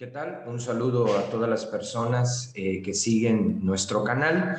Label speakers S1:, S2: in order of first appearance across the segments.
S1: ¿Qué tal? Un saludo a todas las personas que siguen nuestro canal.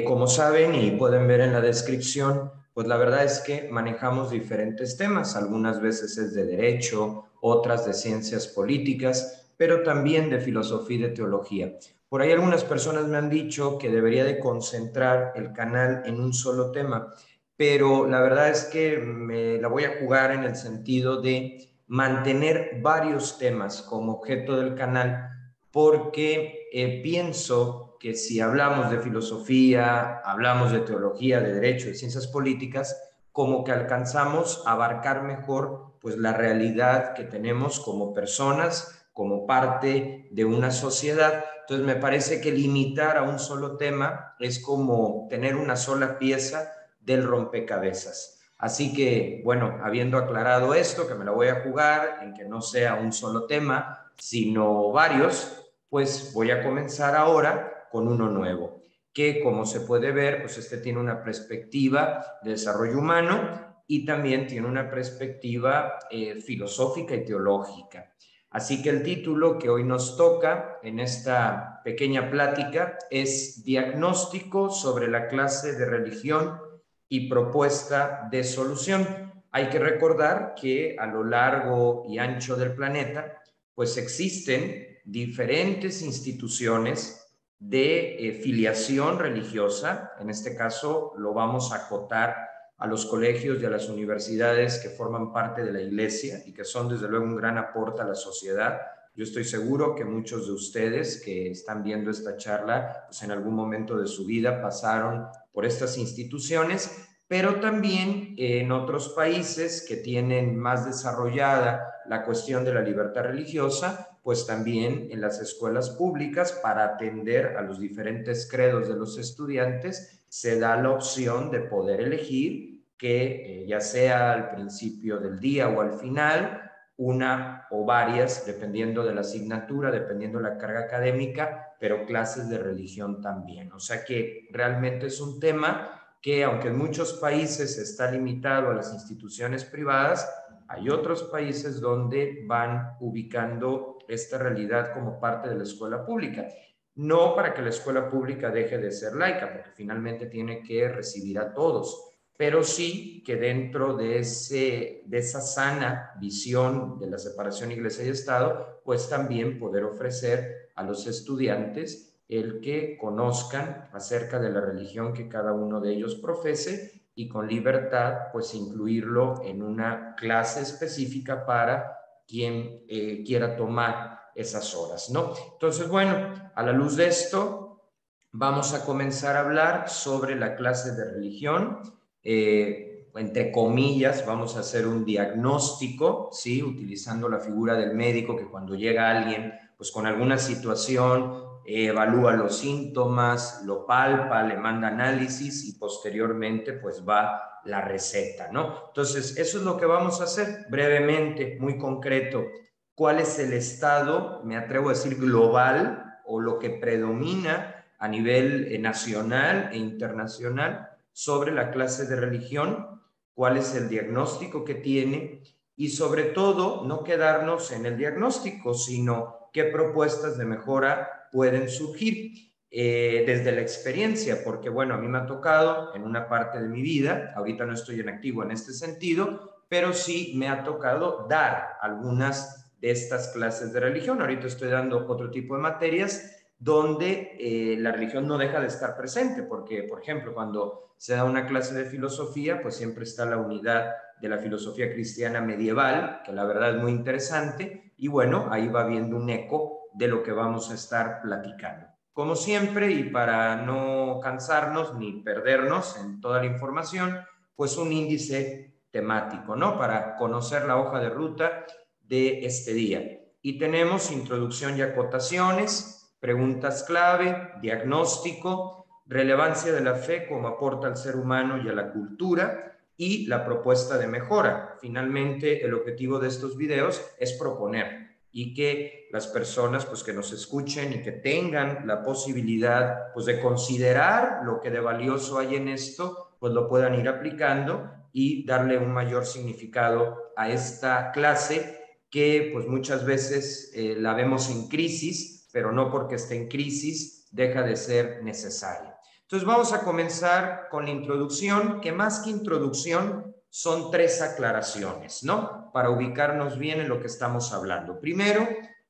S1: Como saben y pueden ver en la descripción, pues la verdad es que manejamos diferentes temas. Algunas veces es de derecho, otras de ciencias políticas, pero también de filosofía y de teología. Por ahí algunas personas me han dicho que debería de concentrar el canal en un solo tema, pero la verdad es que me la voy a jugar en el sentido de mantener varios temas como objeto del canal, porque pienso que si hablamos de filosofía, hablamos de teología, de derecho, de ciencias políticas, como que alcanzamos a abarcar mejor pues la realidad que tenemos como personas, como parte de una sociedad. Entonces me parece que limitar a un solo tema es como tener una sola pieza del rompecabezas. Así que, bueno, habiendo aclarado esto, que me la voy a jugar en que no sea un solo tema, sino varios, pues voy a comenzar ahora con uno nuevo, que como se puede ver, pues este tiene una perspectiva de desarrollo humano y también tiene una perspectiva filosófica y teológica. Así que el título que hoy nos toca en esta pequeña plática es Diagnóstico sobre la clase de religión y propuesta de solución. Hay que recordar que a lo largo y ancho del planeta, pues existen diferentes instituciones de filiación religiosa. En este caso lo vamos a acotar a los colegios y a las universidades que forman parte de la iglesia y que son desde luego un gran aporte a la sociedad. Yo estoy seguro que muchos de ustedes que están viendo esta charla, pues en algún momento de su vida pasaron por estas instituciones, pero también en otros países que tienen más desarrollada la cuestión de la libertad religiosa, pues también en las escuelas públicas para atender a los diferentes credos de los estudiantes se da la opción de poder elegir que ya sea al principio del día o al final, una o varias, dependiendo de la asignatura, dependiendo de la carga académica, pero clases de religión también. O sea que realmente es un tema que, aunque en muchos países está limitado a las instituciones privadas, hay otros países donde van ubicando esta realidad como parte de la escuela pública. No para que la escuela pública deje de ser laica, porque finalmente tiene que recibir a todos, pero sí que dentro de esa sana visión de la separación iglesia y Estado, pues también poder ofrecer a los estudiantes el que conozcan acerca de la religión que cada uno de ellos profese y con libertad, pues incluirlo en una clase específica para quien quiera tomar esas horas, ¿no? Entonces, bueno, a la luz de esto, vamos a comenzar a hablar sobre la clase de religión. Entre comillas, vamos a hacer un diagnóstico, ¿sí? Utilizando la figura del médico que cuando llega alguien, pues con alguna situación, evalúa los síntomas, lo palpa, le manda análisis y posteriormente pues va la receta, ¿no? Entonces, eso es lo que vamos a hacer brevemente, muy concreto. ¿Cuál es el estado, me atrevo a decir, global o lo que predomina a nivel nacional e internacional sobre la clase de religión? ¿Cuál es el diagnóstico que tiene? Y sobre todo, no quedarnos en el diagnóstico, sino qué propuestas de mejora pueden surgir desde la experiencia, porque bueno, a mí me ha tocado en una parte de mi vida, ahorita no estoy en activo en este sentido, pero sí me ha tocado dar algunas de estas clases de religión. Ahorita estoy dando otro tipo de materias donde la religión no deja de estar presente, porque, por ejemplo, cuando se da una clase de filosofía, pues siempre está la unidad de la filosofía cristiana medieval, que la verdad es muy interesante, y bueno, ahí va viendo un eco de lo que vamos a estar platicando. Como siempre, y para no cansarnos ni perdernos en toda la información, pues un índice temático, ¿no? Para conocer la hoja de ruta de este día. Y tenemos introducción y acotaciones, preguntas clave, diagnóstico, relevancia de la fe como aporta al ser humano y a la cultura y la propuesta de mejora. Finalmente, el objetivo de estos videos es proponer y que las personas pues que nos escuchen y que tengan la posibilidad pues de considerar lo que de valioso hay en esto, pues lo puedan ir aplicando y darle un mayor significado a esta clase que pues muchas veces la vemos en crisis, pero no porque esté en crisis deja de ser necesaria. Entonces vamos a comenzar con la introducción, que más que introducción son 3 aclaraciones, ¿no? Para ubicarnos bien en lo que estamos hablando. Primero,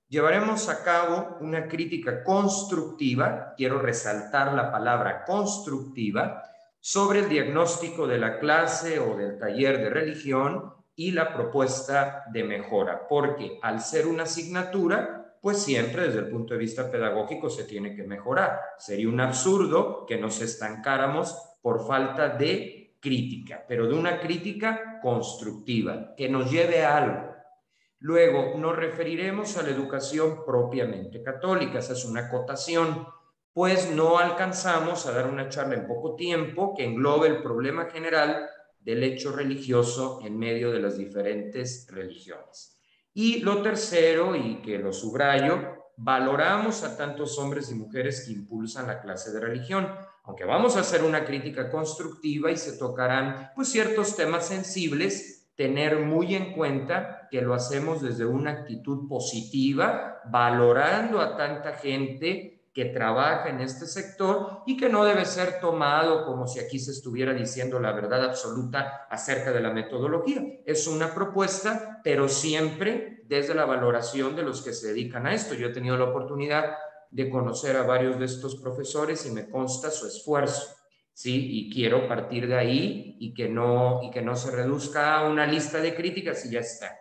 S1: llevaremos a cabo una crítica constructiva, quiero resaltar la palabra constructiva, sobre el diagnóstico de la clase o del taller de religión y la propuesta de mejora, porque al ser una asignatura, pues siempre desde el punto de vista pedagógico se tiene que mejorar. Sería un absurdo que nos estancáramos por falta de crítica, pero de una crítica constructiva, que nos lleve a algo. Luego nos referiremos a la educación propiamente católica, esa es una acotación, pues no alcanzamos a dar una charla en poco tiempo que englobe el problema general del hecho religioso en medio de las diferentes religiones. Y lo tercero, y que lo subrayo, valoramos a tantos hombres y mujeres que impulsan la clase de religión, aunque vamos a hacer una crítica constructiva y se tocarán pues ciertos temas sensibles, tener muy en cuenta que lo hacemos desde una actitud positiva, valorando a tanta gente que trabaja en este sector y que no debe ser tomado como si aquí se estuviera diciendo la verdad absoluta acerca de la metodología. Es una propuesta, pero siempre desde la valoración de los que se dedican a esto. Yo he tenido la oportunidad de conocer a varios de estos profesores y me consta su esfuerzo, ¿sí? Y quiero partir de ahí y que no se reduzca a una lista de críticas y ya está.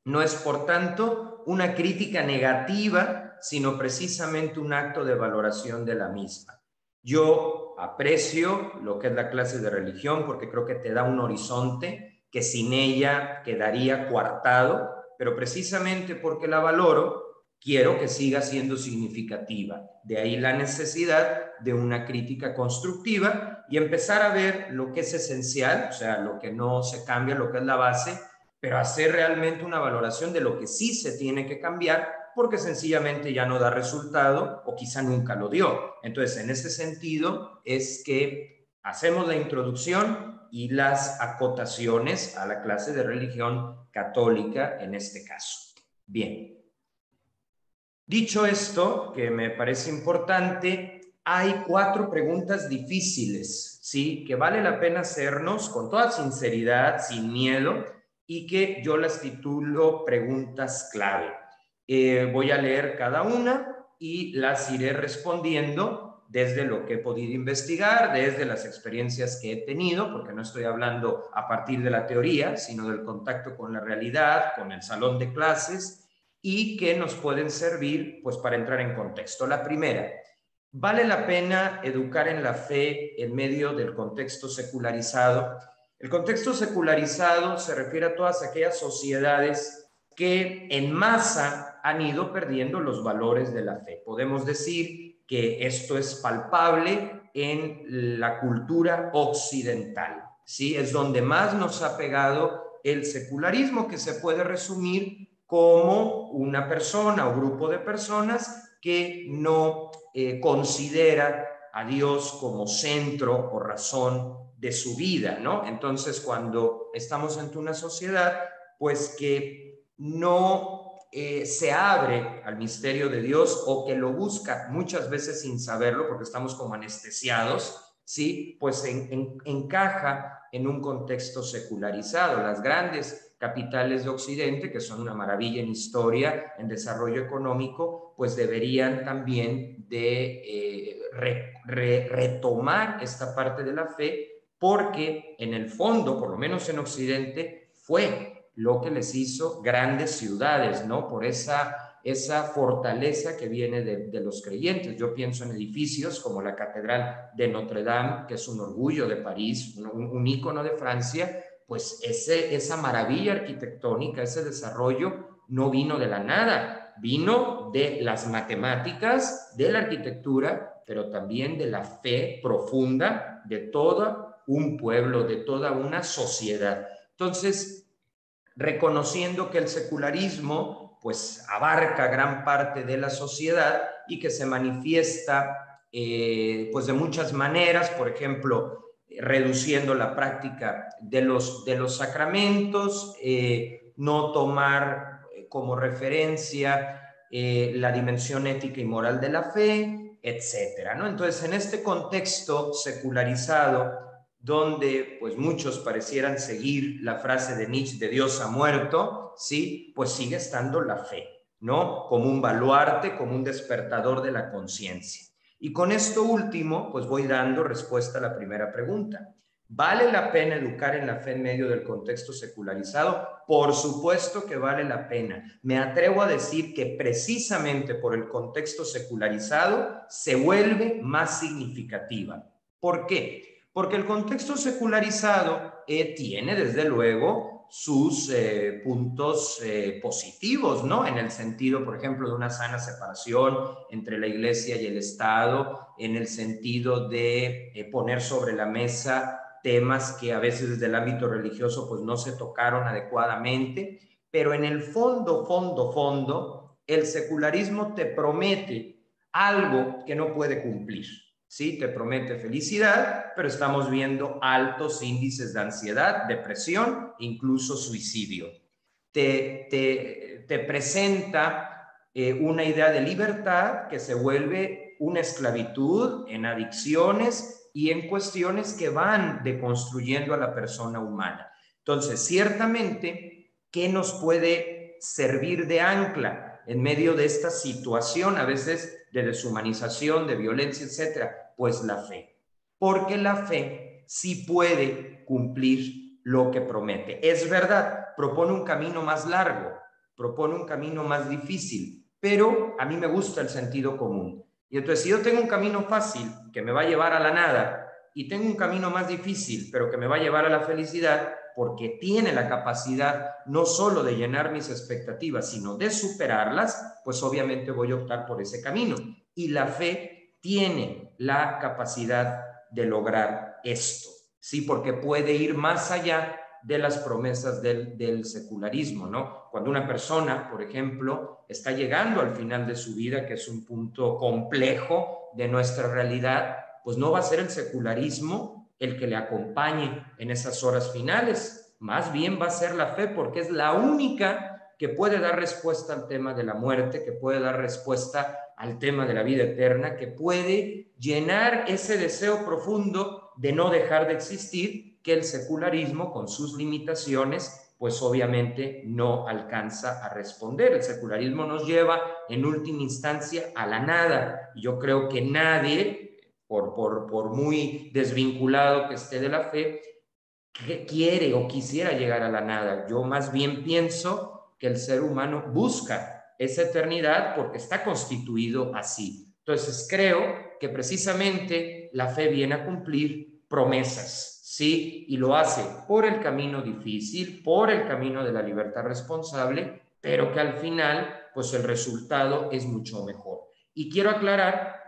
S1: No es, por tanto, una crítica negativa, sino precisamente un acto de valoración de la misma. Yo aprecio lo que es la clase de religión porque creo que te da un horizonte que sin ella quedaría coartado, pero precisamente porque la valoro, quiero que siga siendo significativa. De ahí la necesidad de una crítica constructiva y empezar a ver lo que es esencial, o sea, lo que no se cambia, lo que es la base, pero hacer realmente una valoración de lo que sí se tiene que cambiar porque sencillamente ya no da resultado o quizá nunca lo dio. Entonces, en ese sentido es que hacemos la introducción y las acotaciones a la clase de religión católica en este caso. Bien. Dicho esto, que me parece importante, hay 4 preguntas difíciles, ¿sí? Que vale la pena hacernos con toda sinceridad, sin miedo, y que yo las titulo preguntas clave. Voy a leer cada una y las iré respondiendo desde lo que he podido investigar, desde las experiencias que he tenido, porque no estoy hablando a partir de la teoría, sino del contacto con la realidad, con el salón de clases, y que nos pueden servir pues para entrar en contexto. La primera, ¿vale la pena educar en la fe en medio del contexto secularizado? El contexto secularizado se refiere a todas aquellas sociedades que en masa han ido perdiendo los valores de la fe. Podemos decir que esto es palpable en la cultura occidental, ¿sí? Es donde más nos ha pegado el secularismo, que se puede resumir como una persona o grupo de personas que no considera a Dios como centro o razón de su vida, ¿no? Entonces, cuando estamos ante una sociedad, pues que no se abre al misterio de Dios o que lo busca muchas veces sin saberlo, porque estamos como anestesiados, ¿sí? Pues encaja en un contexto secularizado. Las grandes capitales de Occidente, que son una maravilla en historia, en desarrollo económico, pues deberían también de retomar esta parte de la fe, porque en el fondo, por lo menos en Occidente, fue lo que les hizo grandes ciudades, ¿no? Por esa fortaleza que viene de los creyentes. Yo pienso en edificios como la Catedral de Notre Dame, que es un orgullo de París, un ícono de Francia. Pues esa maravilla arquitectónica, ese desarrollo no vino de la nada, vino de las matemáticas, de la arquitectura, pero también de la fe profunda de todo un pueblo, de toda una sociedad. Entonces, reconociendo que el secularismo pues abarca gran parte de la sociedad y que se manifiesta pues de muchas maneras, por ejemplo, reduciendo la práctica de los sacramentos, no tomar como referencia la dimensión ética y moral de la fe, etcétera, ¿no? Entonces, en este contexto secularizado, donde pues muchos parecieran seguir la frase de Nietzsche de Dios ha muerto, ¿sí? Pues sigue estando la fe, ¿no? Como un baluarte, como un despertador de la conciencia. Y con esto último, pues voy dando respuesta a la primera pregunta. ¿Vale la pena educar en la fe en medio del contexto secularizado? Por supuesto que vale la pena. Me atrevo a decir que precisamente por el contexto secularizado se vuelve más significativa. ¿Por qué? Porque el contexto secularizado tiene desde luego sus puntos positivos, ¿no? En el sentido, por ejemplo, de una sana separación entre la Iglesia y el Estado, en el sentido de poner sobre la mesa temas que a veces desde el ámbito religioso pues no se tocaron adecuadamente, pero en el fondo, el secularismo te promete algo que no puede cumplir. Sí, te promete felicidad, pero estamos viendo altos índices de ansiedad, depresión, incluso suicidio. Te presenta una idea de libertad que se vuelve una esclavitud en adicciones y en cuestiones que van deconstruyendo a la persona humana. Entonces, ciertamente, ¿qué nos puede servir de ancla en medio de esta situación, a veces de deshumanización, de violencia, etcétera? Pues la fe. Porque la fe sí puede cumplir lo que promete. Es verdad, propone un camino más largo, propone un camino más difícil, pero a mí me gusta el sentido común. Y entonces, si yo tengo un camino fácil que me va a llevar a la nada y tengo un camino más difícil, pero que me va a llevar a la felicidad, porque tiene la capacidad no solo de llenar mis expectativas, sino de superarlas, pues obviamente voy a optar por ese camino. Y la fe tiene la capacidad de lograr esto, ¿sí? Porque puede ir más allá de las promesas del secularismo, ¿no? Cuando una persona, por ejemplo, está llegando al final de su vida, que es un punto complejo de nuestra realidad, pues no va a ser el secularismo el que le acompañe en esas horas finales, más bien va a ser la fe, porque es la única que puede dar respuesta al tema de la muerte, que puede dar respuesta al tema de la vida eterna, que puede llenar ese deseo profundo de no dejar de existir, que el secularismo, con sus limitaciones, pues obviamente no alcanza a responder. El secularismo nos lleva en última instancia a la nada. Yo creo que nadie, por muy desvinculado que esté de la fe, que quiere o quisiera llegar a la nada. Yo más bien pienso que el ser humano busca esa eternidad porque está constituido así. Entonces creo que precisamente la fe viene a cumplir promesas, ¿sí? Y lo hace por el camino difícil, por el camino de la libertad responsable, pero que al final, pues el resultado es mucho mejor. Y quiero aclarar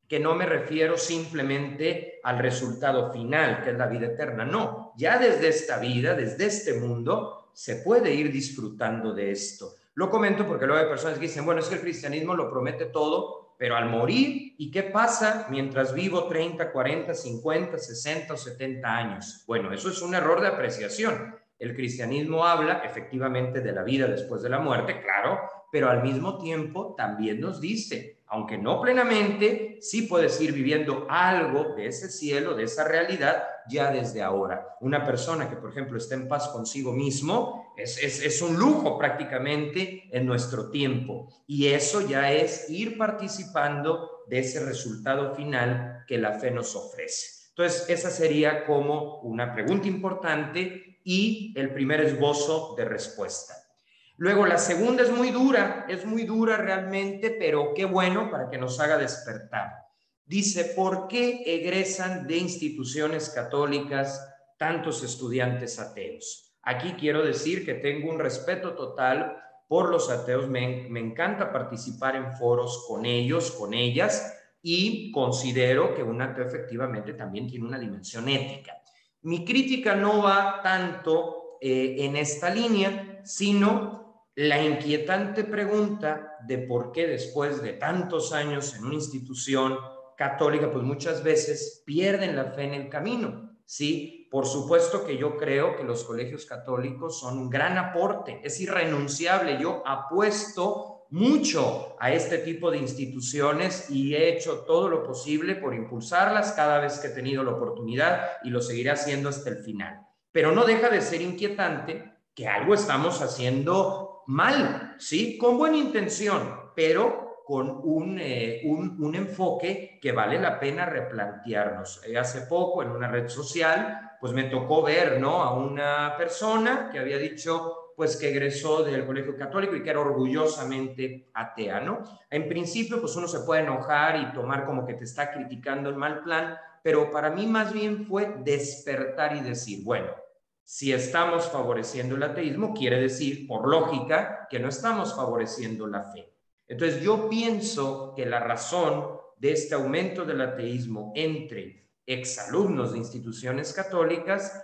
S1: que no me refiero simplemente al resultado final, que es la vida eterna. No, ya desde esta vida, desde este mundo, se puede ir disfrutando de esto. Lo comento porque luego hay personas que dicen, bueno, es que el cristianismo lo promete todo, pero al morir, ¿y qué pasa mientras vivo 30, 40, 50, 60 o 70 años? Bueno, eso es un error de apreciación. El cristianismo habla efectivamente de la vida después de la muerte, claro, pero al mismo tiempo también nos dice, aunque no plenamente, sí puedes ir viviendo algo de ese cielo, de esa realidad, ya desde ahora. Una persona que, por ejemplo, está en paz consigo mismo, es un lujo prácticamente en nuestro tiempo. Y eso ya es ir participando de ese resultado final que la fe nos ofrece. Entonces, esa sería como una pregunta importante y el primer esbozo de respuesta. Luego, la segunda es muy dura realmente, pero qué bueno para que nos haga despertar. Dice, ¿por qué egresan de instituciones católicas tantos estudiantes ateos? Aquí quiero decir que tengo un respeto total por los ateos, me encanta participar en foros con ellos, con ellas, y considero que un ateo efectivamente también tiene una dimensión ética. Mi crítica no va tanto en esta línea, sino la inquietante pregunta de por qué después de tantos años en una institución católica, pues muchas veces pierden la fe en el camino. Sí, por supuesto que yo creo que los colegios católicos son un gran aporte, es irrenunciable. Yo apuesto mucho a este tipo de instituciones y he hecho todo lo posible por impulsarlas cada vez que he tenido la oportunidad y lo seguiré haciendo hasta el final. Pero no deja de ser inquietante que algo estamos haciendo mal, ¿sí? Con buena intención, pero con un enfoque que vale la pena replantearnos. Hace poco en una red social, pues me tocó ver, ¿no?, a una persona que había dicho, pues que egresó del colegio católico y que era orgullosamente atea, ¿no? En principio, pues uno se puede enojar y tomar como que te está criticando en mal plan, pero para mí más bien fue despertar y decir, bueno, si estamos favoreciendo el ateísmo, quiere decir, por lógica, que no estamos favoreciendo la fe. Entonces yo pienso que la razón de este aumento del ateísmo entre exalumnos de instituciones católicas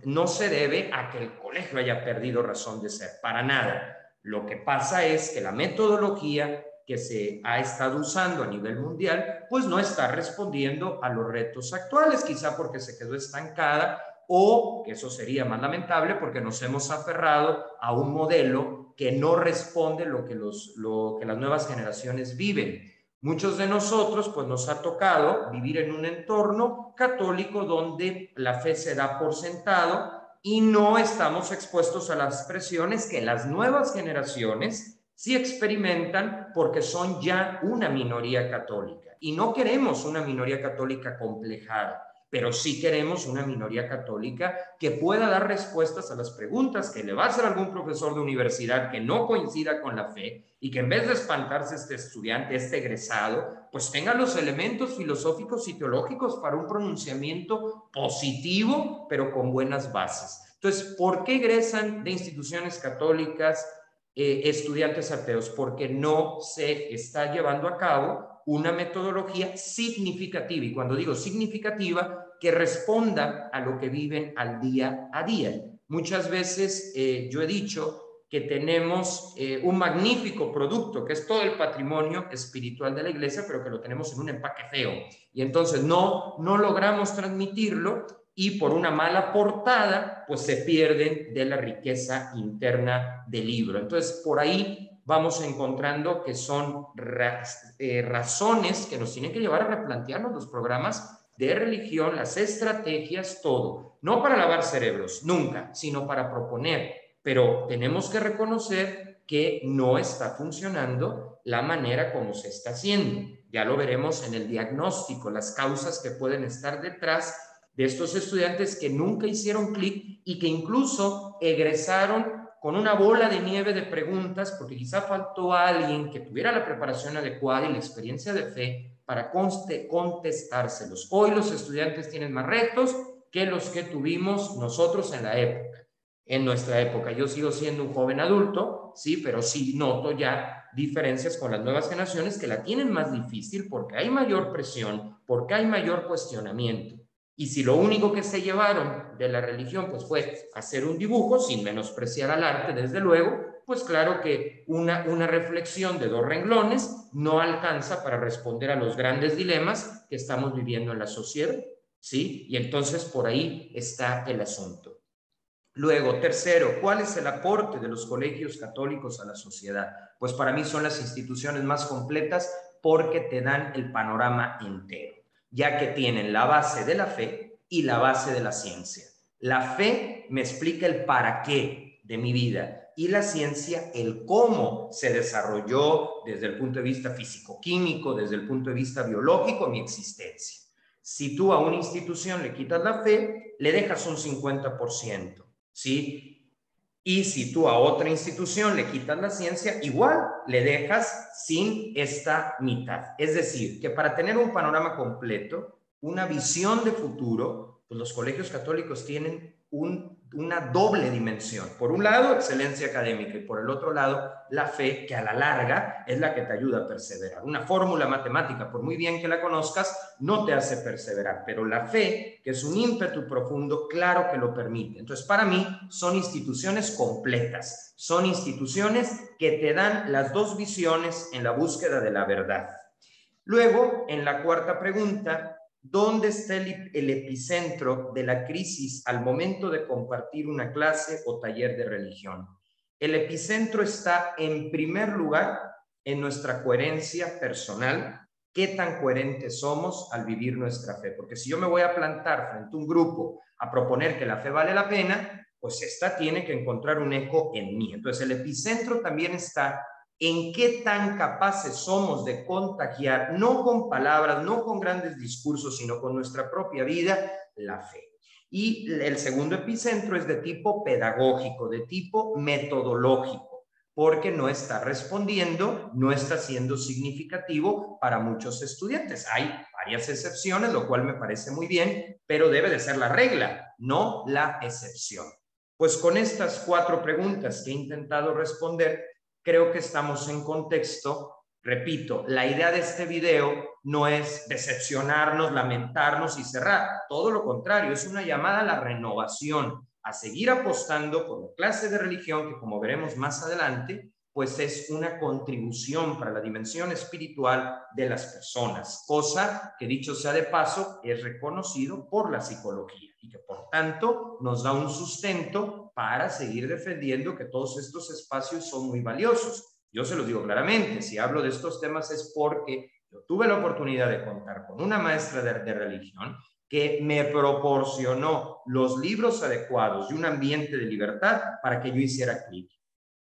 S1: no se debe a que el colegio haya perdido razón de ser, para nada. Lo que pasa es que la metodología que se ha estado usando a nivel mundial, pues no está respondiendo a los retos actuales, quizá porque se quedó estancada o, que eso sería más lamentable, porque nos hemos aferrado a un modelo que no responde lo que las nuevas generaciones viven. Muchos de nosotros, pues nos ha tocado vivir en un entorno católico donde la fe se da por sentado y no estamos expuestos a las presiones que las nuevas generaciones sí experimentan porque son ya una minoría católica. Y no queremos una minoría católica complejada, pero sí queremos una minoría católica que pueda dar respuestas a las preguntas que le va a hacer algún profesor de universidad que no coincida con la fe y que en vez de espantarse este estudiante, este egresado, pues tenga los elementos filosóficos y teológicos para un pronunciamiento positivo, pero con buenas bases. Entonces, ¿por qué egresan de instituciones católicas estudiantes ateos? Porque no se está llevando a cabo una metodología significativa, y cuando digo significativa, que responda a lo que viven al día a día. Muchas veces yo he dicho que tenemos un magnífico producto, que es todo el patrimonio espiritual de la iglesia, pero que lo tenemos en un empaque feo, y entonces no logramos transmitirlo, y por una mala portada, pues se pierden de la riqueza interna del libro. Entonces, por ahí vamos encontrando que son razones que nos tienen que llevar a replantearnos los programas de religión, las estrategias, todo. No para lavar cerebros, nunca, sino para proponer. Pero tenemos que reconocer que no está funcionando la manera como se está haciendo. Ya lo veremos en el diagnóstico, las causas que pueden estar detrás de estos estudiantes que nunca hicieron clic y que incluso egresaron con una bola de nieve de preguntas, porque quizá faltó a alguien que tuviera la preparación adecuada y la experiencia de fe para contestárselos. Hoy los estudiantes tienen más retos que los que tuvimos nosotros en la época. En nuestra época, yo sigo siendo un joven adulto, sí, pero sí noto ya diferencias con las nuevas generaciones que la tienen más difícil porque hay mayor presión, porque hay mayor cuestionamiento. Y si lo único que se llevaron de la religión pues fue hacer un dibujo, sin menospreciar al arte, desde luego, pues claro que una reflexión de 2 renglones no alcanza para responder a los grandes dilemas que estamos viviendo en la sociedad, ¿sí? Y entonces por ahí está el asunto. Luego, tercero, ¿cuál es el aporte de los colegios católicos a la sociedad? Pues para mí son las instituciones más completas porque te dan el panorama entero, ya que tienen la base de la fe y la base de la ciencia. La fe me explica el para qué de mi vida y la ciencia el cómo se desarrolló desde el punto de vista físico-químico, desde el punto de vista biológico, mi existencia. Si tú a una institución le quitas la fe, le dejas un 50%. ¿Sí? Y si tú a otra institución le quitas la ciencia, igual le dejas sin esta mitad. Es decir, que para tener un panorama completo, una visión de futuro, pues los colegios católicos tienen una doble dimensión. Por un lado, excelencia académica, y por el otro lado, la fe, que a la larga es la que te ayuda a perseverar. Una fórmula matemática, por muy bien que la conozcas, no te hace perseverar, pero la fe, que es un ímpetu profundo, claro que lo permite. Entonces, para mí, son instituciones completas, son instituciones que te dan las dos visiones en la búsqueda de la verdad. Luego, en la cuarta pregunta, ¿dónde está el epicentro de la crisis al momento de compartir una clase o taller de religión? El epicentro está, en primer lugar, en nuestra coherencia personal. ¿Qué tan coherentes somos al vivir nuestra fe? Porque si yo me voy a plantar frente a un grupo a proponer que la fe vale la pena, pues esta tiene que encontrar un eco en mí. Entonces el epicentro también está en qué tan capaces somos de contagiar, no con palabras, no con grandes discursos, sino con nuestra propia vida, la fe. Y el segundo epicentro es de tipo pedagógico, de tipo metodológico, porque no está respondiendo, no está siendo significativo para muchos estudiantes. Hay varias excepciones, lo cual me parece muy bien, pero debe de ser la regla, no la excepción. Pues con estas 4 preguntas que he intentado responder, creo que estamos en contexto. Repito, la idea de este video no es decepcionarnos, lamentarnos y cerrar. Todo lo contrario, es una llamada a la renovación, a seguir apostando por la clase de religión que, como veremos más adelante, pues es una contribución para la dimensión espiritual de las personas, cosa que, dicho sea de paso, es reconocido por la psicología y que por tanto nos da un sustento para seguir defendiendo que todos estos espacios son muy valiosos. Yo se los digo claramente, si hablo de estos temas es porque yo tuve la oportunidad de contar con una maestra de religión que me proporcionó los libros adecuados y un ambiente de libertad para que yo hiciera clic.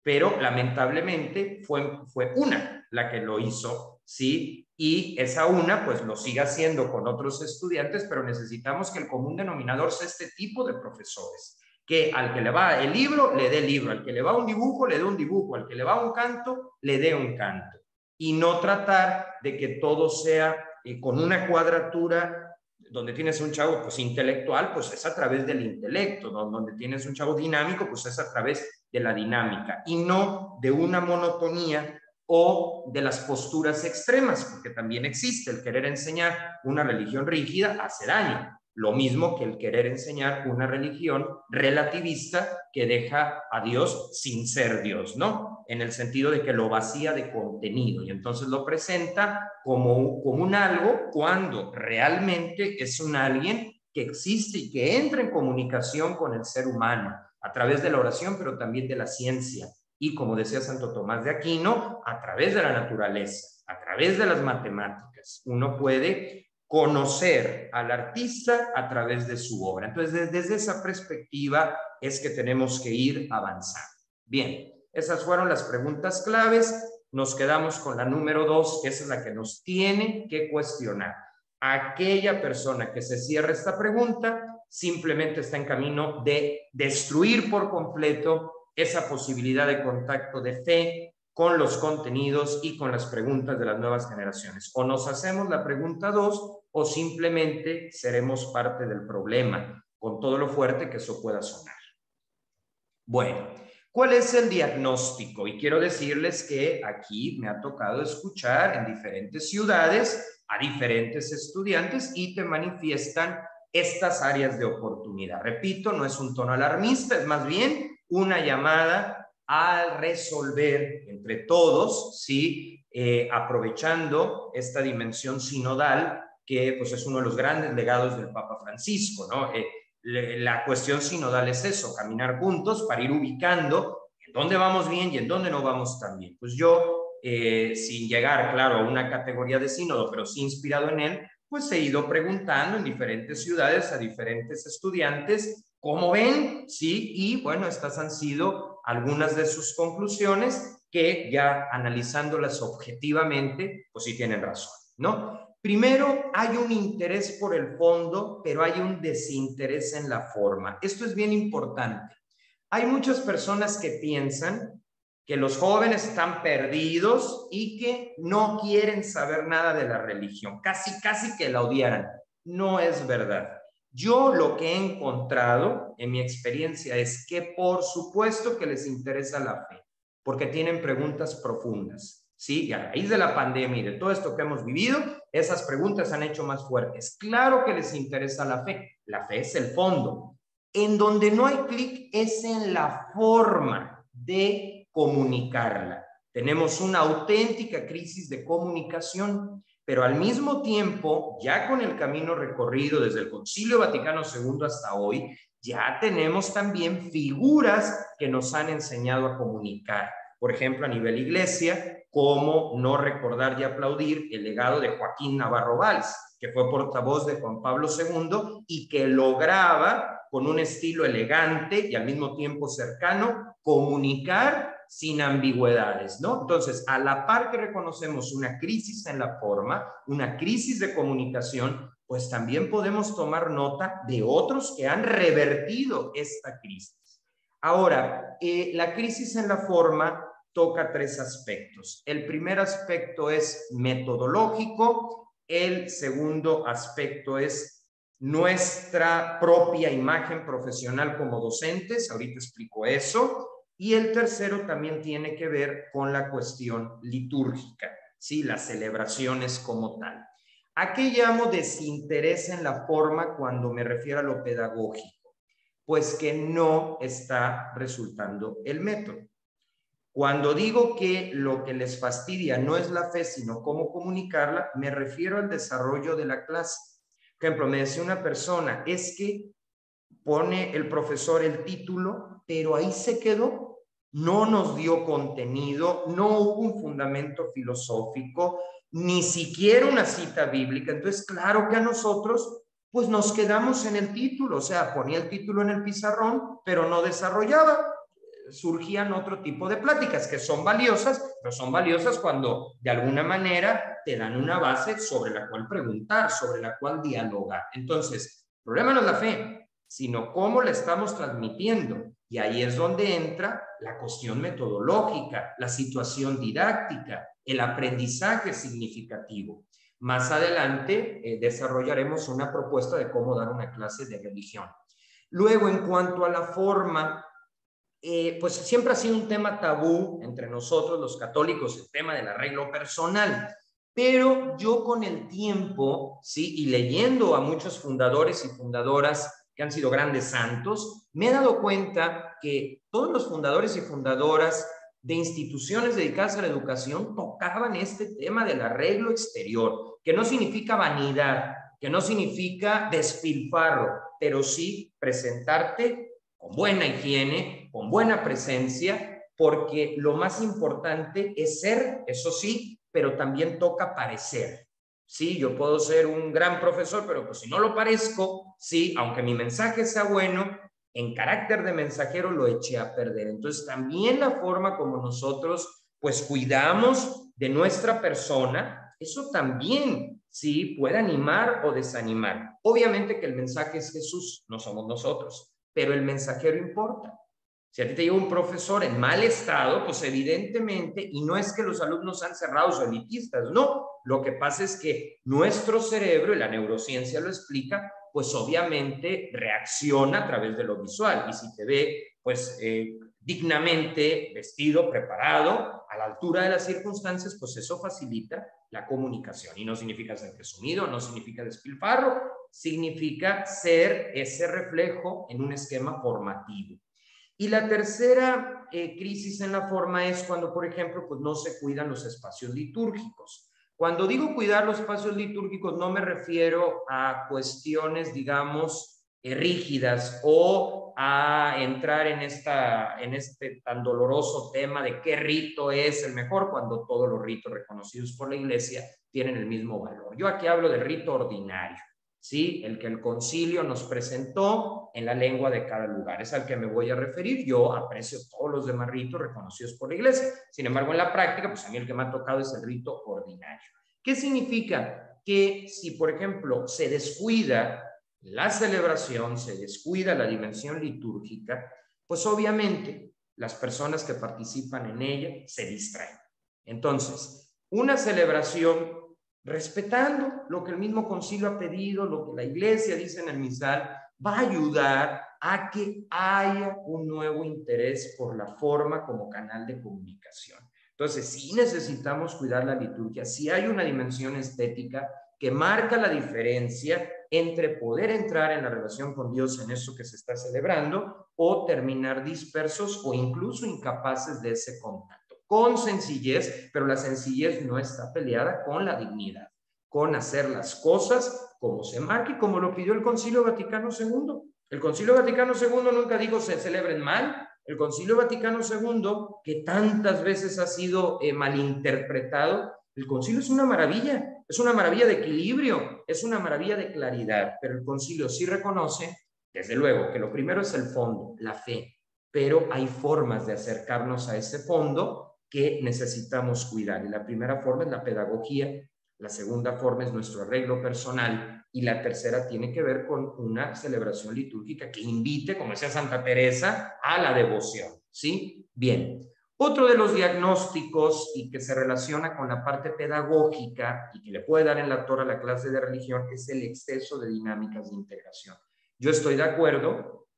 S1: Pero lamentablemente fue una la que lo hizo, ¿sí? Y esa una pues lo sigue haciendo con otros estudiantes, pero necesitamos que el común denominador sea este tipo de profesores, que al que le va el libro, le dé el libro, al que le va un dibujo, le dé un dibujo, al que le va un canto, le dé un canto. Y no tratar de que todo sea con una cuadratura. Donde tienes un chavo pues intelectual, pues es a través del intelecto, ¿no? Donde tienes un chavo dinámico, pues es a través de la dinámica y no de una monotonía o de las posturas extremas, porque también existe el querer enseñar una religión rígida hace daño. Lo mismo que el querer enseñar una religión relativista que deja a Dios sin ser Dios, ¿no? En el sentido de que lo vacía de contenido y entonces lo presenta como un algo cuando realmente es un alguien que existe y que entra en comunicación con el ser humano a través de la oración, pero también de la ciencia. Y como decía Santo Tomás de Aquino, a través de la naturaleza, a través de las matemáticas, uno puede conocer al artista a través de su obra. Entonces, desde esa perspectiva es que tenemos que ir avanzando. Bien, esas fueron las preguntas claves. Nos quedamos con la número 2, que esa es la que nos tiene que cuestionar. Aquella persona que se cierra esta pregunta simplemente está en camino de destruir por completo esa posibilidad de contacto de fe con los contenidos y con las preguntas de las nuevas generaciones. O nos hacemos la pregunta 2 o simplemente seremos parte del problema, con todo lo fuerte que eso pueda sonar. Bueno, ¿cuál es el diagnóstico? Y quiero decirles que aquí me ha tocado escuchar en diferentes ciudades a diferentes estudiantes y te manifiestan estas áreas de oportunidad. Repito, no es un tono alarmista, es más bien una llamada a resolver entre todos, ¿sí? Aprovechando esta dimensión sinodal que pues, es uno de los grandes legados del Papa Francisco, ¿no? La cuestión sinodal es eso, caminar juntos para ir ubicando en dónde vamos bien y en dónde no vamos tan bien. Pues yo, sin llegar, claro, a una categoría de sínodo, pero sí inspirado en él, pues he ido preguntando en diferentes ciudades a diferentes estudiantes cómo ven, sí, y bueno, estas han sido algunas de sus conclusiones que ya analizándolas objetivamente, pues sí tienen razón, ¿no? Primero, hay un interés por el fondo, pero hay un desinterés en la forma. Esto es bien importante. Hay muchas personas que piensan que los jóvenes están perdidos y que no quieren saber nada de la religión, casi que la odiaran. No es verdad. Yo lo que he encontrado en mi experiencia es que por supuesto que les interesa la fe, porque tienen preguntas profundas. Sí, y a raíz de la pandemia y de todo esto que hemos vivido, esas preguntas se han hecho más fuertes. Claro que les interesa la fe. La fe es el fondo. En donde no hay clic es en la forma de comunicarla. Tenemos una auténtica crisis de comunicación. pero al mismo tiempo, ya con el camino recorrido desde el Concilio Vaticano II hasta hoy, ya tenemos también figuras que nos han enseñado a comunicar. Por ejemplo, a nivel iglesia, cómo no recordar y aplaudir el legado de Joaquín Navarro Valls, que fue portavoz de Juan Pablo II y que lograba, con un estilo elegante y al mismo tiempo cercano, comunicar sin ambigüedades, ¿no? Entonces, a la par que reconocemos una crisis en la forma, una crisis de comunicación, pues también podemos tomar nota de otros que han revertido esta crisis. Ahora, la crisis en la forma toca tres aspectos. El primer aspecto es metodológico, el segundo aspecto es nuestra propia imagen profesional como docentes, ahorita explico eso, y el tercero también tiene que ver con la cuestión litúrgica, ¿sí? Las celebraciones como tal. ¿A qué llamo desinterés en la forma cuando me refiero a lo pedagógico? Pues que no está resultando el método. Cuando digo que lo que les fastidia no es la fe, sino cómo comunicarla, me refiero al desarrollo de la clase. Por ejemplo, me decía una persona, es que pone el profesor el título, pero ahí se quedó. No nos dio contenido, no hubo un fundamento filosófico, ni siquiera una cita bíblica. Entonces, claro que a nosotros, pues nos quedamos en el título, o sea, ponía el título en el pizarrón, pero no desarrollaba. Surgían otro tipo de pláticas que son valiosas, pero son valiosas cuando de alguna manera te dan una base sobre la cual preguntar, sobre la cual dialogar. Entonces, el problema no es la fe, sino cómo la estamos transmitiendo. Y ahí es donde entra la cuestión metodológica, la situación didáctica, el aprendizaje significativo. Más adelante desarrollaremos una propuesta de cómo dar una clase de religión. Luego, en cuanto a la forma, pues siempre ha sido un tema tabú entre nosotros los católicos, el tema del arreglo personal. Pero yo con el tiempo, ¿sí? Y leyendo a muchos fundadores y fundadoras que han sido grandes santos, me he dado cuenta que todos los fundadores y fundadoras de instituciones dedicadas a la educación tocaban este tema del arreglo exterior, que no significa vanidad, que no significa despilfarro, pero sí presentarte con buena higiene, con buena presencia, porque lo más importante es ser, eso sí, pero también toca parecer. Sí, yo puedo ser un gran profesor, pero pues si no lo parezco, sí, aunque mi mensaje sea bueno, en carácter de mensajero lo eché a perder. Entonces también la forma como nosotros pues cuidamos de nuestra persona, eso también sí puede animar o desanimar. Obviamente que el mensaje es Jesús, no somos nosotros, pero el mensajero importa. Si a ti te llega un profesor en mal estado, pues evidentemente, y no es que los alumnos sean cerrados o elitistas, no. Lo que pasa es que nuestro cerebro, y la neurociencia lo explica, pues obviamente reacciona a través de lo visual. Y si te ve, pues dignamente vestido, preparado, a la altura de las circunstancias, pues eso facilita la comunicación. Y no significa ser presumido, no significa despilfarro, significa ser ese reflejo en un esquema formativo. Y la tercera crisis en la forma es cuando, por ejemplo, pues no se cuidan los espacios litúrgicos. Cuando digo cuidar los espacios litúrgicos, no me refiero a cuestiones, digamos, rígidas o a entrar en este tan doloroso tema de qué rito es el mejor cuando todos los ritos reconocidos por la Iglesia tienen el mismo valor. Yo aquí hablo del rito ordinario. ¿Sí? El que el concilio nos presentó en la lengua de cada lugar. Es al que me voy a referir. Yo aprecio todos los demás ritos reconocidos por la Iglesia. Sin embargo, en la práctica, pues a mí el que me ha tocado es el rito ordinario. ¿Qué significa? Que si, por ejemplo, se descuida la celebración, se descuida la dimensión litúrgica, pues obviamente las personas que participan en ella se distraen. Entonces, una celebración respetando lo que el mismo concilio ha pedido, lo que la Iglesia dice en el misal, va a ayudar a que haya un nuevo interés por la forma como canal de comunicación. Entonces, sí necesitamos cuidar la liturgia, sí hay una dimensión estética que marca la diferencia entre poder entrar en la relación con Dios en eso que se está celebrando o terminar dispersos o incluso incapaces de ese contacto. Con sencillez, pero la sencillez no está peleada con la dignidad. con hacer las cosas como se marca y como lo pidió el Concilio Vaticano II. El Concilio Vaticano II nunca dijo se celebren mal. El Concilio Vaticano II, que tantas veces ha sido malinterpretado, el concilio es una maravilla de equilibrio, es una maravilla de claridad, pero el concilio sí reconoce, desde luego, que lo primero es el fondo, la fe, pero hay formas de acercarnos a ese fondo que necesitamos cuidar. Y la primera forma es la pedagogía, la segunda forma es nuestro arreglo personal y la tercera tiene que ver con una celebración litúrgica que invite, como decía Santa Teresa, a la devoción, ¿sí? Bien. Otro de los diagnósticos y que se relaciona con la parte pedagógica y que le puede dar en la torre a la clase de religión es el exceso de dinámicas de integración. Yo estoy de acuerdo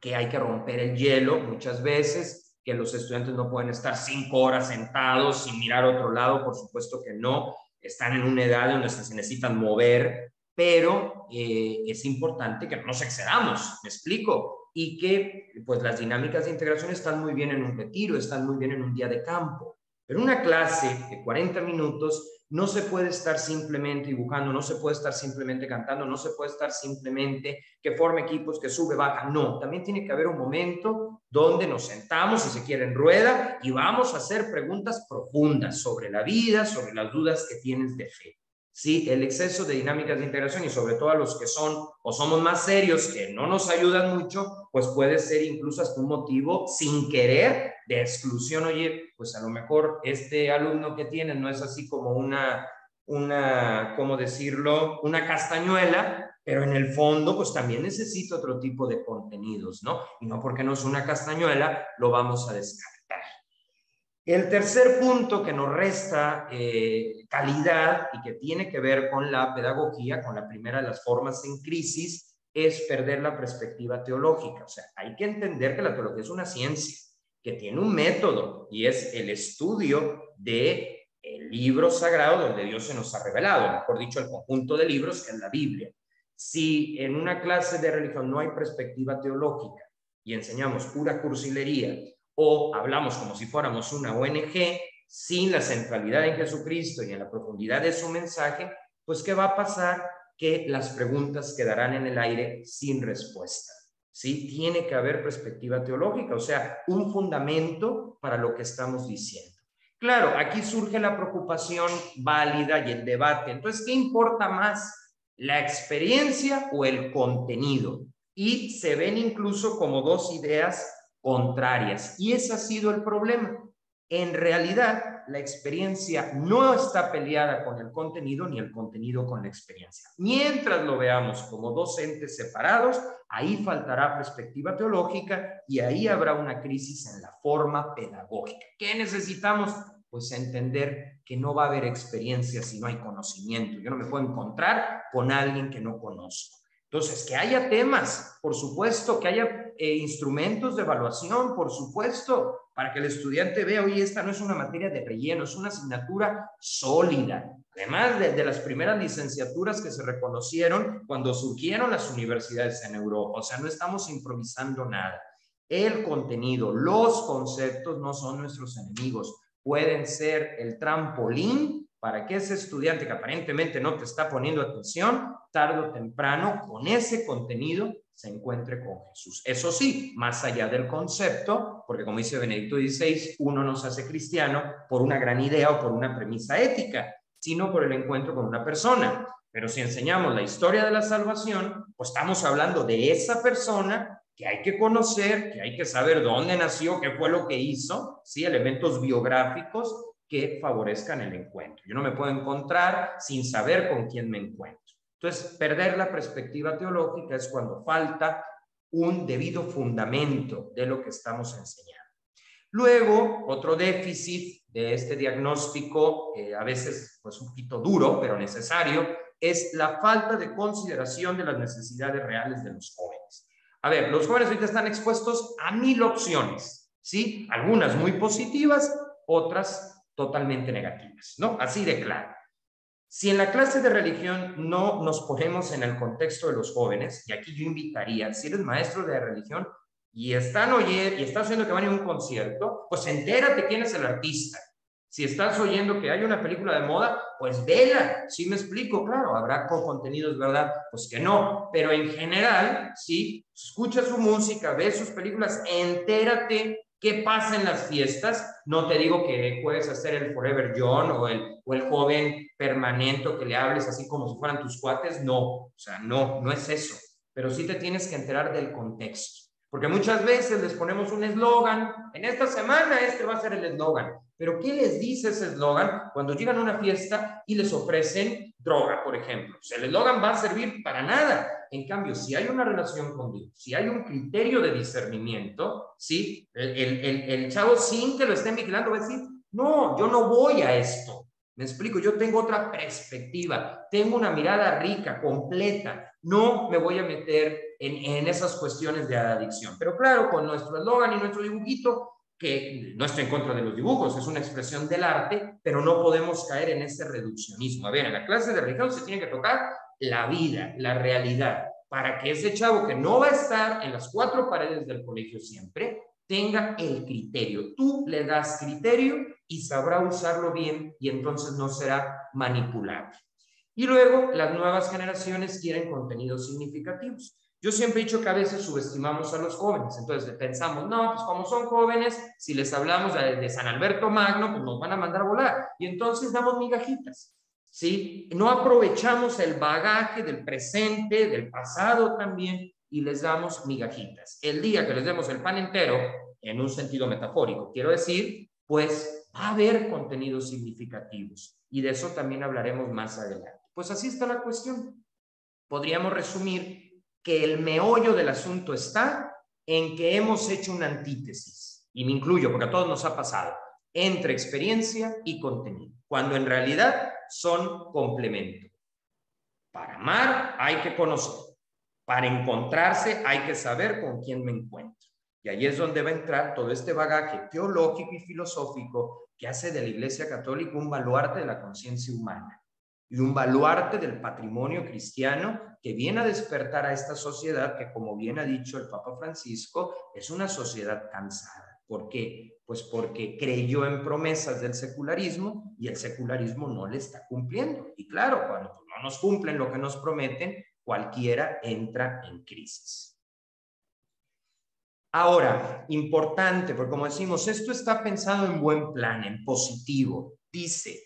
S1: que hay que romper el hielo muchas veces, que los estudiantes no pueden estar 5 horas sentados sin mirar a otro lado, por supuesto que no, están en una edad donde se necesitan mover, pero es importante que no nos excedamos, me explico, y que pues las dinámicas de integración están muy bien en un retiro, están muy bien en un día de campo, pero una clase de 40 minutos no se puede estar simplemente dibujando, no se puede estar simplemente cantando, no se puede estar simplemente que forme equipos, que sube, baja, no, también tiene que haber un momento donde nos sentamos, si se quiere, en rueda y vamos a hacer preguntas profundas sobre la vida, sobre las dudas que tienes de fe. Sí, el exceso de dinámicas de integración y sobre todo a los que son o somos más serios, que no nos ayudan mucho, pues puede ser incluso hasta un motivo sin querer de exclusión. Oye, pues a lo mejor este alumno que tiene no es así como ¿cómo decirlo? Una castañuela, pero en el fondo pues también necesita otro tipo de contenidos, ¿no? Y no porque no es una castañuela lo vamos a descartar. El tercer punto que nos resta calidad y que tiene que ver con la pedagogía, con la primera de las formas en crisis, es perder la perspectiva teológica. O sea, hay que entender que la teología es una ciencia, que tiene un método y es el estudio del libro sagrado donde Dios se nos ha revelado, mejor dicho, el conjunto de libros que es la Biblia. Si en una clase de religión no hay perspectiva teológica y enseñamos pura cursilería, o hablamos como si fuéramos una ONG sin la centralidad en Jesucristo y en la profundidad de su mensaje, pues ¿qué va a pasar? Que las preguntas quedarán en el aire sin respuesta. ¿Sí? Tiene que haber perspectiva teológica, o sea, un fundamento para lo que estamos diciendo. Claro, aquí surge la preocupación válida y el debate. Entonces, ¿qué importa más? ¿La experiencia o el contenido? Y se ven incluso como dos ideas contrarias. Y ese ha sido el problema. En realidad, la experiencia no está peleada con el contenido ni el contenido con la experiencia. Mientras lo veamos como dos entes separados, ahí faltará perspectiva teológica y ahí habrá una crisis en la forma pedagógica. ¿Qué necesitamos? Pues entender que no va a haber experiencia si no hay conocimiento. Yo no me puedo encontrar con alguien que no conozco. Entonces, que haya temas, por supuesto, que haya instrumentos de evaluación, por supuesto, para que el estudiante vea, oye, esta no es una materia de relleno, es una asignatura sólida. Además de las primeras licenciaturas que se reconocieron cuando surgieron las universidades en Europa, o sea, no estamos improvisando nada. El contenido, los conceptos no son nuestros enemigos, pueden ser el trampolín para que ese estudiante que aparentemente no te está poniendo atención, tarde o temprano, con ese contenido, se encuentre con Jesús. Eso sí, más allá del concepto, porque como dice Benedicto XVI, uno no se hace cristiano por una gran idea o por una premisa ética, sino por el encuentro con una persona. Pero si enseñamos la historia de la salvación, pues estamos hablando de esa persona que hay que conocer, que hay que saber dónde nació, qué fue lo que hizo, ¿sí? Elementos biográficos que favorezcan el encuentro. Yo no me puedo encontrar sin saber con quién me encuentro. Entonces, perder la perspectiva teológica es cuando falta un debido fundamento de lo que estamos enseñando. Luego, otro déficit de este diagnóstico, a veces pues un poquito duro, pero necesario, es la falta de consideración de las necesidades reales de los jóvenes. A ver, los jóvenes ahorita están expuestos a 1000 opciones, ¿sí? Algunas muy positivas, otras totalmente negativas, ¿no? Así de claro. Si en la clase de religión no nos ponemos en el contexto de los jóvenes, y aquí yo invitaría, si eres maestro de religión y están oyendo y estás haciendo que van a un concierto, pues entérate quién es el artista. Si estás oyendo que hay una película de moda, pues vela. ¿Sí me explico? Claro, habrá contenidos, ¿verdad? Pues que no, pero en general, sí, escucha su música, ve sus películas, entérate qué pasa en las fiestas. No te digo que puedes hacer el Forever Young o el joven permanente, que le hables así como si fueran tus cuates. No, o sea, no es eso. Pero sí te tienes que enterar del contexto. Porque muchas veces les ponemos un eslogan. En esta semana este va a ser el eslogan. Pero ¿qué les dice ese eslogan cuando llegan a una fiesta y les ofrecen droga, por ejemplo? Pues el eslogan va a servir para nada. En cambio, si hay una relación con Dios, si hay un criterio de discernimiento, ¿sí? El chavo, sin que lo estén vigilando, va a decir, no, yo no voy a esto. Me explico, yo tengo otra perspectiva, tengo una mirada rica, completa, no me voy a meter en esas cuestiones de adicción. Pero claro, con nuestro eslogan y nuestro dibujito, que no estoy en contra de los dibujos, es una expresión del arte, pero no podemos caer en ese reduccionismo. A ver, en la clase de religión se tiene que tocar la vida, la realidad, para que ese chavo que no va a estar en las cuatro paredes del colegio siempre, tenga el criterio. Tú le das criterio y sabrá usarlo bien y entonces no será manipulable. Y luego las nuevas generaciones quieren contenidos significativos. Yo siempre he dicho que a veces subestimamos a los jóvenes, entonces pensamos, no, pues como son jóvenes, si les hablamos de San Alberto Magno, pues nos van a mandar a volar, y entonces damos migajitas, ¿sí? No aprovechamos el bagaje del presente, del pasado también, y les damos migajitas. El día que les demos el pan entero, en un sentido metafórico, quiero decir, pues va a haber contenidos significativos, y de eso también hablaremos más adelante. Pues así está la cuestión. Podríamos resumir que el meollo del asunto está en que hemos hecho una antítesis, y me incluyo porque a todos nos ha pasado, entre experiencia y contenido, cuando en realidad son complemento. Para amar hay que conocer, para encontrarse hay que saber con quién me encuentro. Y ahí es donde va a entrar todo este bagaje teológico y filosófico que hace de la Iglesia Católica un baluarte de la conciencia humana y un baluarte del patrimonio cristiano que viene a despertar a esta sociedad que, como bien ha dicho el Papa Francisco, es una sociedad cansada. ¿Por qué? Pues porque creyó en promesas del secularismo y el secularismo no le está cumpliendo. Y claro, cuando no nos cumplen lo que nos prometen, cualquiera entra en crisis. Ahora, importante, porque como decimos, esto está pensado en buen plan, en positivo. Dice,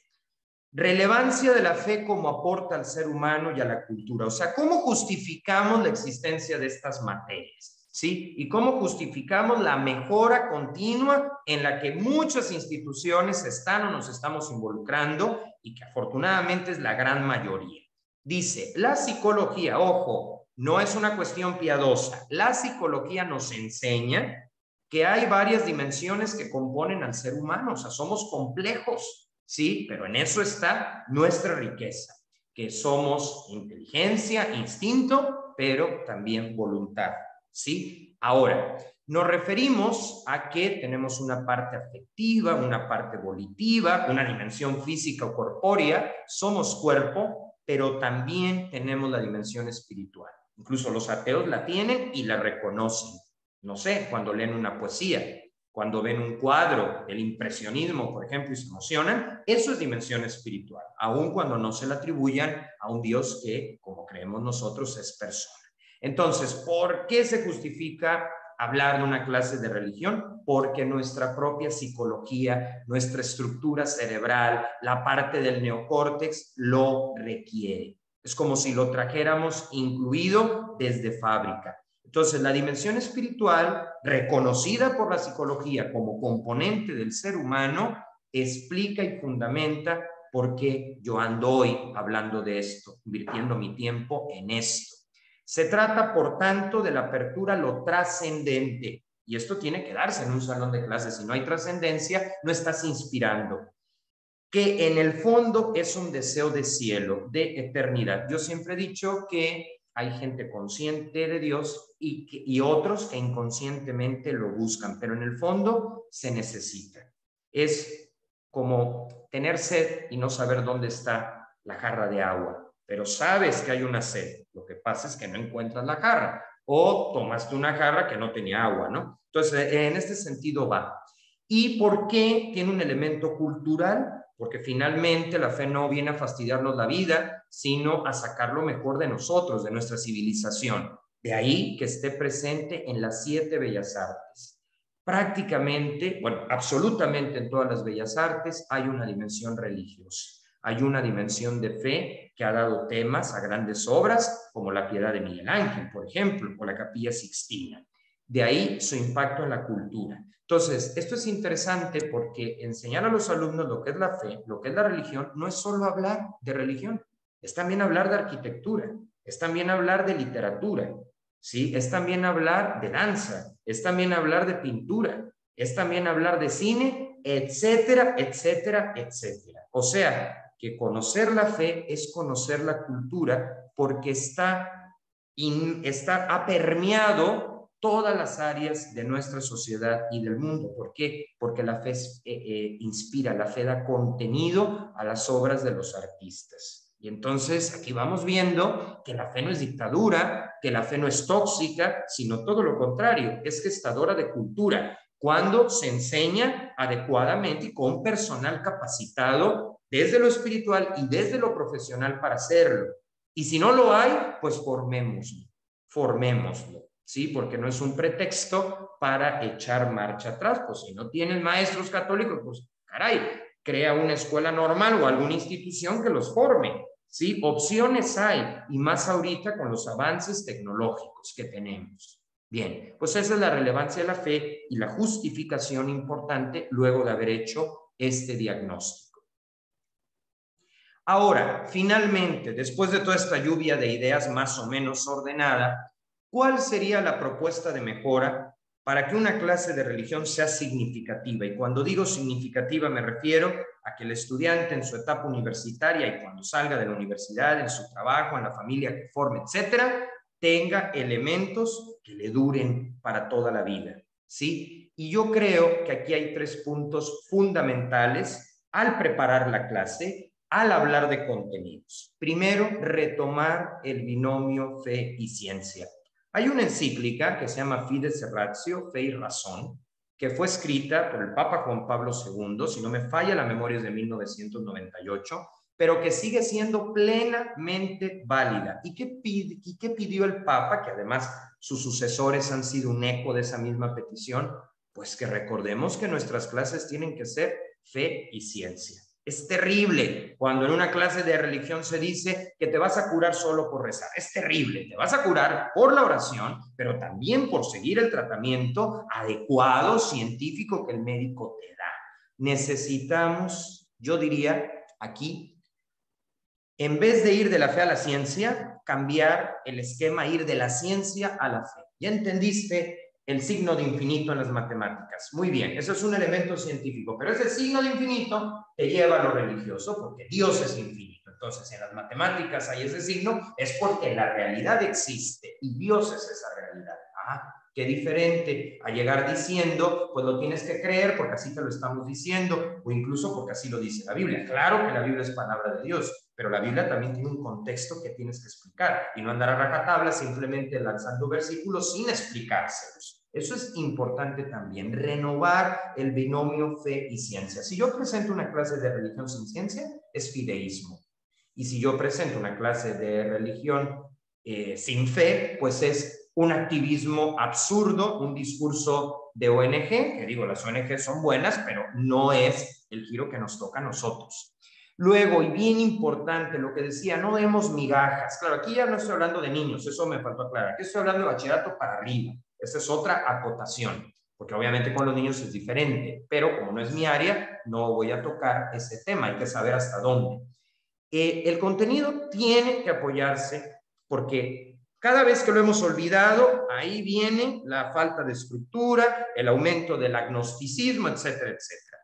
S1: relevancia de la fe como aporta al ser humano y a la cultura. O sea, ¿cómo justificamos la existencia de estas materias? ¿Sí? Y cómo justificamos la mejora continua en la que muchas instituciones están o nos estamos involucrando y que afortunadamente es la gran mayoría. Dice, la psicología, ojo, no es una cuestión piadosa. La psicología nos enseña que hay varias dimensiones que componen al ser humano. O sea, somos complejos. Sí, pero en eso está nuestra riqueza, que somos inteligencia, instinto, pero también voluntad, ¿sí? Ahora, nos referimos a que tenemos una parte afectiva, una parte volitiva, una dimensión física o corpórea, somos cuerpo, pero también tenemos la dimensión espiritual. Incluso los ateos la tienen y la reconocen. No sé, cuando leen una poesía, cuando ven un cuadro del impresionismo, por ejemplo, y se emocionan, eso es dimensión espiritual, aun cuando no se le atribuyan a un Dios que, como creemos nosotros, es persona. Entonces, ¿por qué se justifica hablar de una clase de religión? Porque nuestra propia psicología, nuestra estructura cerebral, la parte del neocórtex lo requiere. Es como si lo trajéramos incluido desde fábrica. Entonces, la dimensión espiritual, reconocida por la psicología como componente del ser humano, explica y fundamenta por qué yo ando hoy hablando de esto, invirtiendo mi tiempo en esto. Se trata, por tanto, de la apertura a lo trascendente. Y esto tiene que darse en un salón de clases. Si no hay trascendencia, no estás inspirando. Que en el fondo es un deseo de cielo, de eternidad. Yo siempre he dicho que hay gente consciente de Dios y otros que inconscientemente lo buscan, pero en el fondo se necesita. Es como tener sed y no saber dónde está la jarra de agua, pero sabes que hay una sed. Lo que pasa es que no encuentras la jarra o tomaste una jarra que no tenía agua, ¿no? Entonces, en este sentido va. ¿Y por qué tiene un elemento cultural? Porque finalmente la fe no viene a fastidiarnos la vida, sino a sacar lo mejor de nosotros, de nuestra civilización. De ahí que esté presente en las 7 bellas artes. Prácticamente, bueno, absolutamente en todas las bellas artes hay una dimensión religiosa. Hay una dimensión de fe que ha dado temas a grandes obras, como la Piedad de Miguel Ángel, por ejemplo, o la Capilla Sixtina. De ahí su impacto en la cultura. Entonces, esto es interesante porque enseñar a los alumnos lo que es la fe, lo que es la religión, no es solo hablar de religión, es también hablar de arquitectura, es también hablar de literatura, ¿sí? Es también hablar de danza, es también hablar de pintura, es también hablar de cine, etcétera, etcétera, etcétera. O sea, que conocer la fe es conocer la cultura porque ha permeado todas las áreas de nuestra sociedad y del mundo. ¿Por qué? Porque la fe inspira, la fe da contenido a las obras de los artistas. Y entonces aquí vamos viendo que la fe no es dictadura, que la fe no es tóxica, sino todo lo contrario, es gestadora de cultura, cuando se enseña adecuadamente y con personal capacitado desde lo espiritual y desde lo profesional para hacerlo. Y si no lo hay, pues formémoslo, ¿sí? Porque no es un pretexto para echar marcha atrás. Pues si no tienen maestros católicos, pues caray, crea una escuela normal o alguna institución que los forme, ¿sí? Opciones hay, y más ahorita con los avances tecnológicos que tenemos. Bien, pues esa es la relevancia de la fe y la justificación importante luego de haber hecho este diagnóstico. Ahora, finalmente, después de toda esta lluvia de ideas más o menos ordenada, ¿cuál sería la propuesta de mejora para que una clase de religión sea significativa? Y cuando digo significativa me refiero a que el estudiante en su etapa universitaria y cuando salga de la universidad, en su trabajo, en la familia que forme, etcétera, tenga elementos que le duren para toda la vida, ¿sí? Y yo creo que aquí hay 3 puntos fundamentales al preparar la clase, al hablar de contenidos. Primero, retomar el binomio fe y ciencia. Hay una encíclica que se llama Fides et Ratio, Fe y Razón, que fue escrita por el Papa Juan Pablo II, si no me falla la memoria es de 1998, pero que sigue siendo plenamente válida. ¿Y qué pidió el Papa? Que además sus sucesores han sido un eco de esa misma petición. Pues que recordemos que nuestras clases tienen que ser fe y ciencia. Es terrible cuando en una clase de religión se dice que te vas a curar solo por rezar. Es terrible. Te vas a curar por la oración, pero también por seguir el tratamiento adecuado, científico que el médico te da. Necesitamos, yo diría, aquí, en vez de ir de la fe a la ciencia, cambiar el esquema, ir de la ciencia a la fe. ¿Ya entendiste el signo de infinito en las matemáticas? Muy bien, eso es un elemento científico, pero ese signo de infinito te lleva a lo religioso porque Dios es infinito. Entonces, si en las matemáticas hay ese signo, es porque la realidad existe y Dios es esa realidad. Ah, qué diferente a llegar diciendo, pues lo tienes que creer porque así te lo estamos diciendo, o incluso porque así lo dice la Biblia. Claro que la Biblia es palabra de Dios, pero la Biblia también tiene un contexto que tienes que explicar y no andar a rajatabla simplemente lanzando versículos sin explicárselos. Eso es importante también, renovar el binomio fe y ciencia. Si yo presento una clase de religión sin ciencia, es fideísmo. Y si yo presento una clase de religión sin fe, pues es un activismo absurdo, un discurso de ONG, que digo, las ONG son buenas, pero no es el giro que nos toca a nosotros. Luego, y bien importante, lo que decía, no demos migajas. Claro, aquí ya no estoy hablando de niños, eso me faltó aclarar. Aquí estoy hablando de bachillerato para arriba. Esa es otra acotación, porque obviamente con los niños es diferente, pero como no es mi área, no voy a tocar ese tema, hay que saber hasta dónde. El contenido tiene que apoyarse porque cada vez que lo hemos olvidado, ahí viene la falta de estructura, el aumento del agnosticismo, etcétera, etcétera.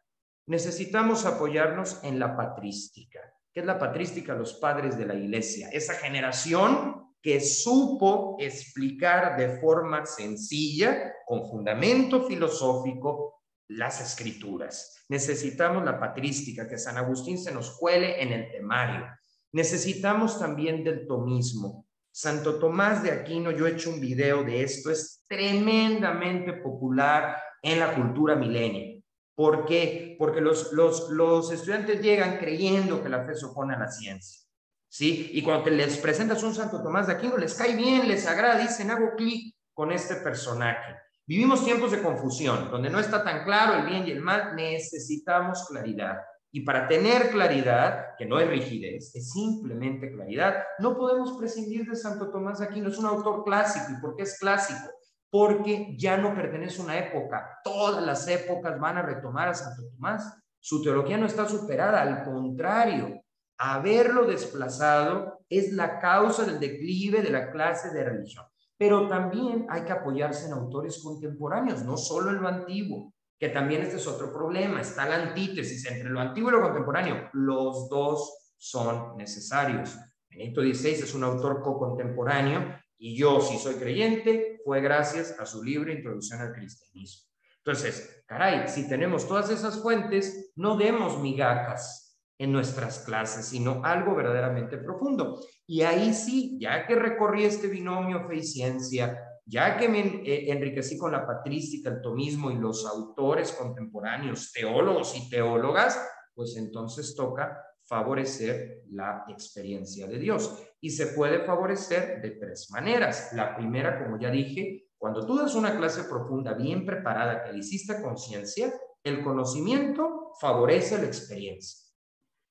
S1: Necesitamos apoyarnos en la patrística. ¿Qué es la patrística? Los padres de la iglesia, esa generación que supo explicar de forma sencilla, con fundamento filosófico, las escrituras. Necesitamos la patrística, que San Agustín se nos cuele en el temario. Necesitamos también del tomismo. Santo Tomás de Aquino, yo he hecho un video de esto, es tremendamente popular en la cultura milenia. ¿Por qué? Porque los estudiantes llegan creyendo que la fe se opone a la ciencia, ¿sí? Y cuando les presentas un Santo Tomás de Aquino, les cae bien, les agrada, dicen, hago clic con este personaje. Vivimos tiempos de confusión, donde no está tan claro el bien y el mal, necesitamos claridad. Y para tener claridad, que no es rigidez, es simplemente claridad, no podemos prescindir de Santo Tomás de Aquino. Es un autor clásico. ¿Y por qué es clásico? Porque ya no pertenece a una época. Todas las épocas van a retomar a Santo Tomás. Su teología no está superada, al contrario, haberlo desplazado es la causa del declive de la clase de religión. Pero también hay que apoyarse en autores contemporáneos, no solo en lo antiguo, que también este es otro problema. Está la antítesis entre lo antiguo y lo contemporáneo. Los dos son necesarios. Benedicto XVI es un autor co-contemporáneo y yo, si soy creyente, fue gracias a su libro Introducción al Cristianismo. Entonces, caray, si tenemos todas esas fuentes, no demos migajas en nuestras clases, sino algo verdaderamente profundo. Y ahí sí, ya que recorrí este binomio fe y ciencia, ya que me enriquecí con la patrística, el tomismo y los autores contemporáneos, teólogos y teólogas, pues entonces toca favorecer la experiencia de Dios. Y se puede favorecer de tres maneras. La primera, como ya dije, cuando tú das una clase profunda, bien preparada, que le hiciste conciencia, el conocimiento favorece la experiencia.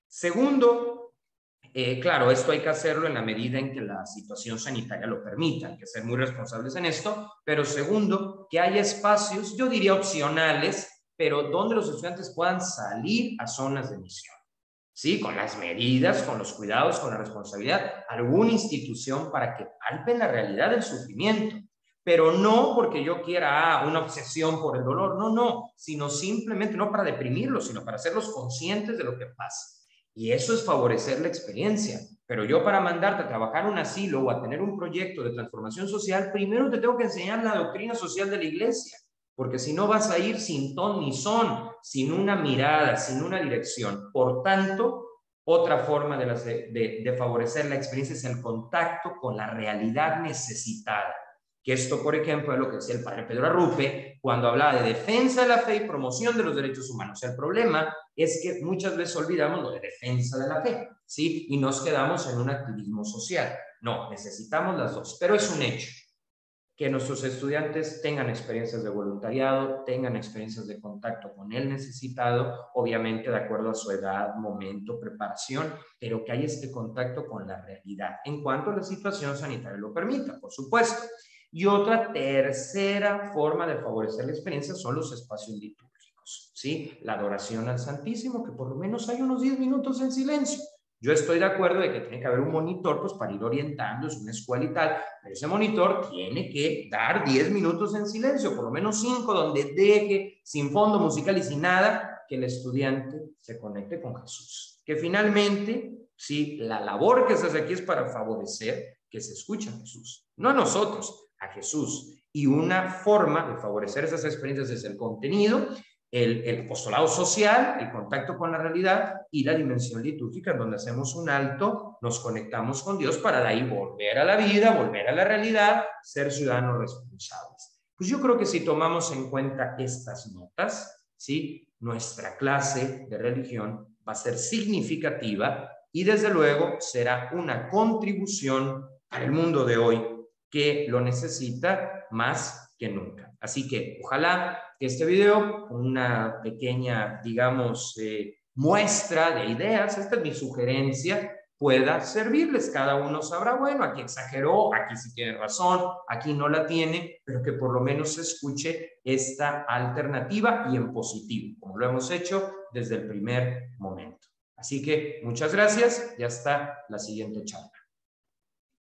S1: Segundo, claro, esto hay que hacerlo en la medida en que la situación sanitaria lo permita, hay que ser muy responsables en esto, pero segundo, que haya espacios, yo diría opcionales, pero donde los estudiantes puedan salir a zonas de misión, ¿sí? Con las medidas, con los cuidados, con la responsabilidad, alguna institución para que palpen la realidad del sufrimiento, pero no porque yo quiera una obsesión por el dolor, no, sino simplemente no para deprimirlos, sino para hacerlos conscientes de lo que pasa. Y eso es favorecer la experiencia. Pero yo para mandarte a trabajar en un asilo o a tener un proyecto de transformación social, primero te tengo que enseñar la doctrina social de la iglesia, porque si no vas a ir sin ton ni son, sin una mirada, sin una dirección. Por tanto, otra forma de favorecer la experiencia es el contacto con la realidad necesitada. Que esto, por ejemplo, es lo que decía el padre Pedro Arrufe cuando hablaba de defensa de la fe y promoción de los derechos humanos. El problema es que muchas veces olvidamos lo de defensa de la fe, ¿sí? Y nos quedamos en un activismo social. No, necesitamos las dos, pero es un hecho que nuestros estudiantes tengan experiencias de voluntariado, tengan experiencias de contacto con el necesitado, obviamente de acuerdo a su edad, momento, preparación, pero que haya este contacto con la realidad, en cuanto la situación sanitaria lo permita, por supuesto. Y otra tercera forma de favorecer la experiencia son los espacios litúrgicos, ¿sí? La adoración al Santísimo, que por lo menos hay unos 10 minutos en silencio. Yo estoy de acuerdo de que tiene que haber un monitor pues para ir orientando, es una escuela y tal, pero ese monitor tiene que dar 10 minutos en silencio, por lo menos 5, donde deje, sin fondo musical y sin nada, que el estudiante se conecte con Jesús. Que finalmente, sí, la labor que se hace aquí es para favorecer que se escuche a Jesús, no a nosotros, a Jesús. Y una forma de favorecer esas experiencias es el contenido, el apostolado social, el contacto con la realidad y la dimensión litúrgica, en donde hacemos un alto, nos conectamos con Dios para de ahí volver a la vida, volver a la realidad, ser ciudadanos responsables. Pues yo creo que si tomamos en cuenta estas notas, ¿sí? Nuestra clase de religión va a ser significativa y desde luego será una contribución para el mundo de hoy que lo necesita más que nunca. Así que ojalá que este video, una pequeña, digamos, muestra de ideas, esta es mi sugerencia, pueda servirles. Cada uno sabrá, bueno, aquí exageró, aquí sí tiene razón, aquí no la tiene, pero que por lo menos se escuche esta alternativa y en positivo, como lo hemos hecho desde el primer momento. Así que muchas gracias y hasta la siguiente charla.